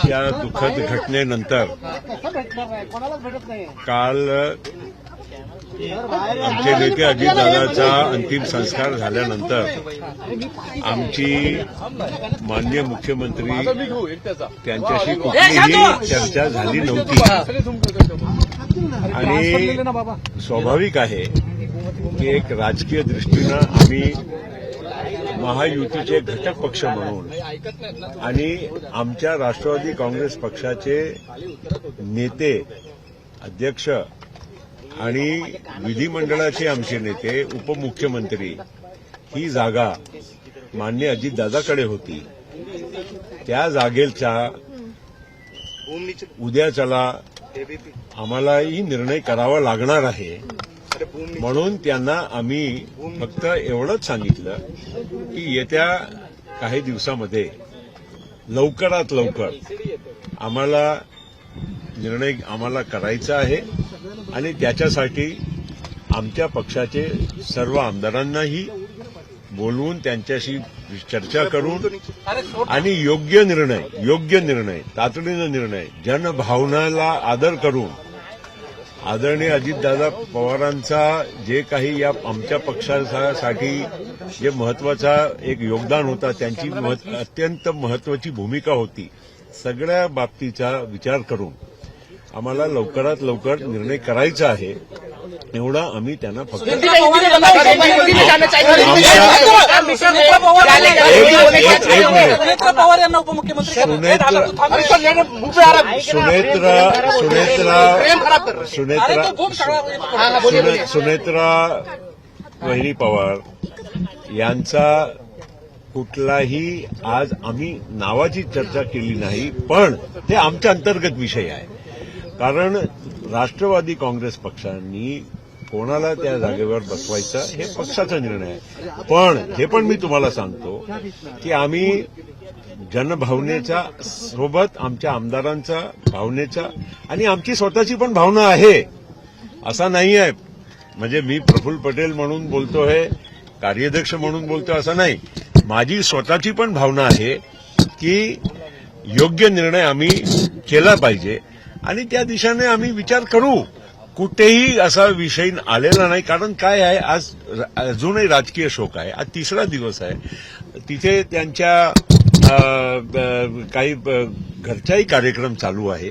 या दुःखद घटनेनंतर काल आमचे नेते अजितदादांचा अंतिम संस्कार झाल्यानंतर आमची माननीय मुख्यमंत्री त्यांच्याशी कुठलीही चर्चा झाली नव्हती आणि स्वाभाविक आहे की एक राजकीय दृष्टीनं आम्ही महायुतीचे घटक पक्ष म्हणून आणि आमच्या राष्ट्रवादी काँग्रेस पक्षाचे नेते अध्यक्ष आणि विधिमंडळाचे आमचे नेते उपमुख्यमंत्री ही जागा माननीय अजितदादाकडे होती. त्या जागेचा उद्याच्याला आम्हालाही निर्णय करावा लागणार आहे. म्हणून त्यांना आम्ही फक्त एवढंच सांगितलं की येत्या काही दिवसामध्ये लवकरात लवकर आम्हाला निर्णय करायचा आहे आणि त्याच्यासाठी आमच्या पक्षाचे सर्व आमदारांनाही बोलवून त्यांच्याशी चर्चा करून आणि योग्य निर्णय तातडीनं निर्णय जनभावनाला आदर करून आदरणीय अजितदादा पवारांचा जे काही या आमच्या पक्षासाठी जे महत्वाचा एक योगदान होता त्यांची अत्यंत महत्वाची भूमिका होती सगळ्या बाबतीचा विचार करून आम्हाला लवकरात लवकर निर्णय करायचा आहे. एवढा आम्ही त्यांना फक्त सुनेत्रा वहिनी पवार यांचा कुठलाही आज आम्ही नावाची चर्चा केली नाही, पण ते आमच्या अंतर्गत विषय आहे. कारण राष्ट्रवादी काँग्रेस पक्षांनी कोणाला त्या जागेवर बसवायचा हे पक्षाचा निर्णय आहे. पण हे पण मी तुम्हाला सांगतो की आम्ही जनभावनेचा सोबत आमच्या आमदारांचा भावनेचा आणि आमची स्वतःची पण भावना आहे. असा नाही आहे म्हणजे मी प्रफुल्ल पटेल म्हणून बोलतोय, कार्याध्यक्ष म्हणून बोलतोय असं नाही. माझी स्वतःची पण भावना आहे की योग्य निर्णय आम्ही केला पाहिजे आणि त्या दिशेने आम्ही विचार करू. कुठेही असा विषय आलेला नाही. कारण काय आहे, आज अजूनही राजकीय शोक आहे. आज तिसरा दिवस आहे. तिथे त्यांच्या काही घरचाही कार्यक्रम चालू आहे.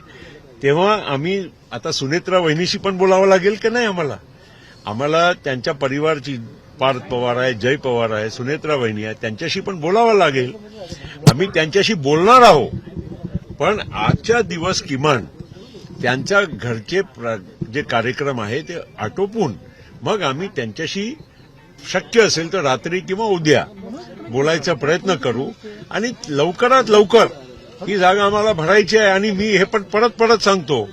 तेव्हा आम्ही आता सुनेत्रा वहिनीशी पण बोलावं लागेल की नाही आम्हाला त्यांच्या परिवारची पार्थ पवार आहे, जय पवार आहे, सुनेत्रा वहिनी आहे, त्यांच्याशी पण बोलावं लागेल. आम्ही त्यांच्याशी बोलणार आहोत. पण आजच्या दिवस किमान त्यांच्या घरचे जे कार्यक्रम आहे ते आटोपून मग आम्ही त्यांच्याशी शक्य असेल तर रात्री किंवा उद्या बोलायचा प्रयत्न करू आणि लवकरात लवकर ही जागा आम्हाला भरायची आहे. आणि मी हे पण परत सांगतो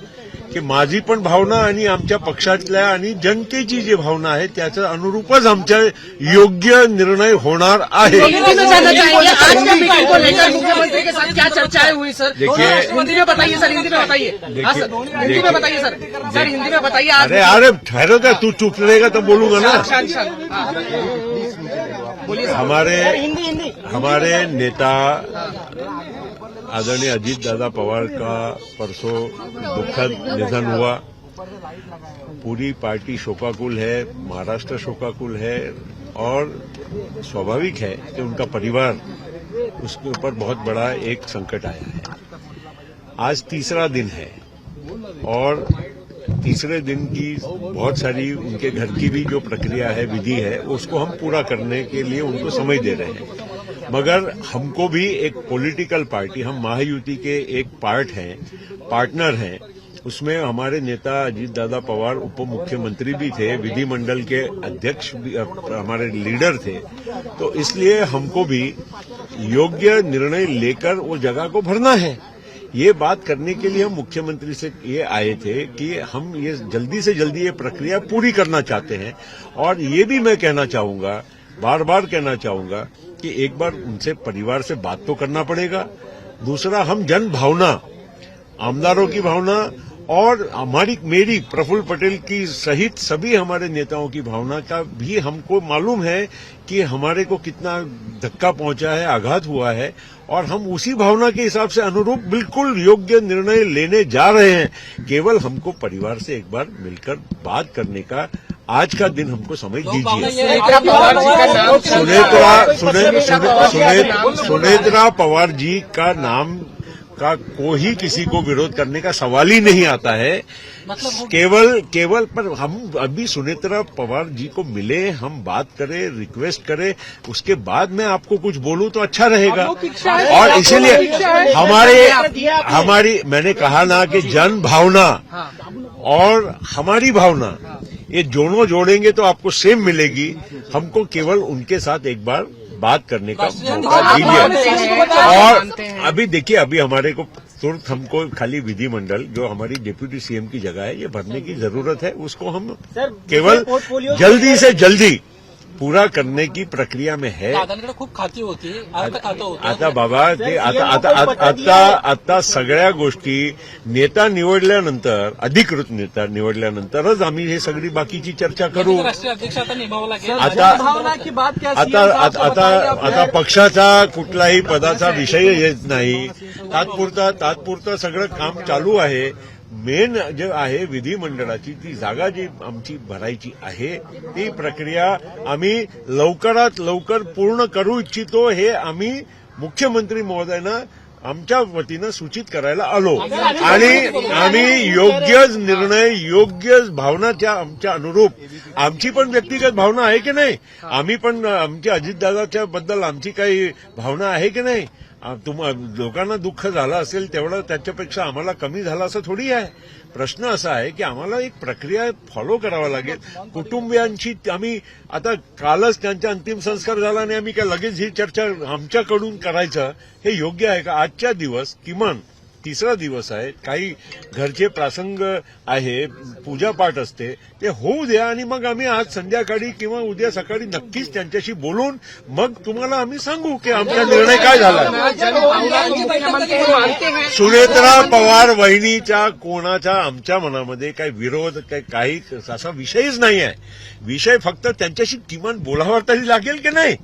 की माझी पण भावना आणि आमच्या पक्षातल्या आणि जनतेची जी भावना आहे त्याच्या अनुरूपच आमच्या योग्य निर्णय होणार आहे. अरे ठहरो क्या, तू चुप रहेगा तो बोलूंगा ना. हमारे नेता आदरणीय अजीतदादा पवार का परसों दुखद निधन हुआ. पूरी पार्टी शोकाकुल है, महाराष्ट्र शोकाकुल है और स्वाभाविक है कि उनका परिवार उसके ऊपर बहुत बड़ा एक संकट आया है. आज तीसरा दिन है और तीसरे दिन की बहुत सारी उनके घर की भी जो प्रक्रिया है, विधि है, उसको हम पूरा करने के लिए उनको समय दे रहे हैं. मगर हमको भी एक पॉलिटिकल पार्टी, हम महायुति के एक पार्टनर हैं. उसमें हमारे नेता अजीतदादा पवार उप मुख्यमंत्री भी थे, विधिमंडल के अध्यक्ष भी हमारे लीडर थे. तो इसलिए हमको भी योग्य निर्णय लेकर वो जगह को भरना है. ये बात करने के लिए हम मुख्यमंत्री से ये आए थे कि हम ये जल्दी से जल्दी ये प्रक्रिया पूरी करना चाहते हैं. और ये भी मैं कहना चाहूंगा, बार बार कहना चाहूंगा कि एक बार उनसे परिवार से बात तो करना पड़ेगा. दूसरा, हम जन भावना, आमदारों की भावना और मेरी प्रफुल्ल पटेल की सहित सभी हमारे नेताओं की भावना का भी हमको मालूम है कि हमारे को कितना धक्का पहुंचा है, आघात हुआ है, और हम उसी भावना के हिसाब से अनुरूप बिल्कुल योग्य निर्णय लेने जा रहे हैं। केवल हमको परिवार से एक बार मिलकर बात करने का आज का दिन हमको समय दीजिए। सुनेत्रा पवार जी का नाम का कोई किसी को विरोध करने का सवाल ही नहीं आता है। केवल पर हम अभी सुनेत्रा पवार जी को मिले, हम बात करें, रिक्वेस्ट करें, उसके बाद मैं आपको कुछ बोलूं तो अच्छा रहेगा। और इसीलिए हमारी मैंने कहा ना कि जन भावना और हमारी भावना ये दोनों जोड़ेंगे तो आपको सेम मिलेगी। हमको केवल उनके साथ एक बार बात करने का मौका दीजिए। और अभी देखिए, अभी हमारे को तुरंत हमको खाली विधिमंडल जो हमारी डिप्यूटी सीएम की जगह है ये भरने की जरूरत है। उसको हम केवल जल्दी से जल्दी पूरा करणे की प्रक्रिया में है। दादांकडे खूप खाती होती, आता बाबा ते आता सगळ्या गोष्टी नेता निवडल्यानंतर, अधिकृत नेता निवडल्यानंतरच आम्ही हे सगळी बाकीची चर्चा करू। राष्ट्रीय अध्यक्ष आता नेमावं लागेल। आता पक्षाचा कुठलाही पदाचा विषय येत नाही। तात्पुरता सगळं काम चालू आहे। मेन जे आहे विधिमंडळाची ती जागा जी आमची भरायची आहे ती प्रक्रिया आम्ही लवकरात लवकर पूर्ण करू इच्छितो। हे आम्ही मुख्यमंत्री महोदयांना आमच्या वतीनं सूचित करायला आलो आणि आम्ही योग्य निर्णय, योग्य भावनाच्या आमच्या अनुरूप, आमची पण व्यक्तिगत भावना आहे की नाही, आम्ही पण आमच्या अजितदादाच्या बद्दल आमची काही भावना आहे की नाही। लोकांना दुःख झालं असेल तेवढं त्याच्यापेक्षा आम्हाला कमी झालं असं थोडी आहे। प्रश्न असा आहे की आम्हाला एक प्रक्रिया फॉलो करावा लागेल। कुटुंबियांची आम्ही आता कालच त्यांचा अंतिम संस्कार झाला आणि आम्ही काय लगेच ही चर्चा आमच्याकडून करायचं हे योग्य आहे का? आजच्या दिवस किमान तिसरा दिवस आहे, काही घरचे प्रसंग आहे, पूजापाठ असते, ते होऊ द्या आणि मग आम्ही आज संध्याकाळी किंवा उद्या सकाळी नक्कीच त्यांच्याशी बोलून मग तुम्हाला आम्ही सांगू की आमचा निर्णय काय झाला। सुनेत्रा पवार वहिनीच्या कोणाचा आमच्या मनामध्ये काही विरोध काही असा विषयच नाही आहे। विषय फक्त त्यांच्याशी किमान बोलावा तरी लागेल की नाही।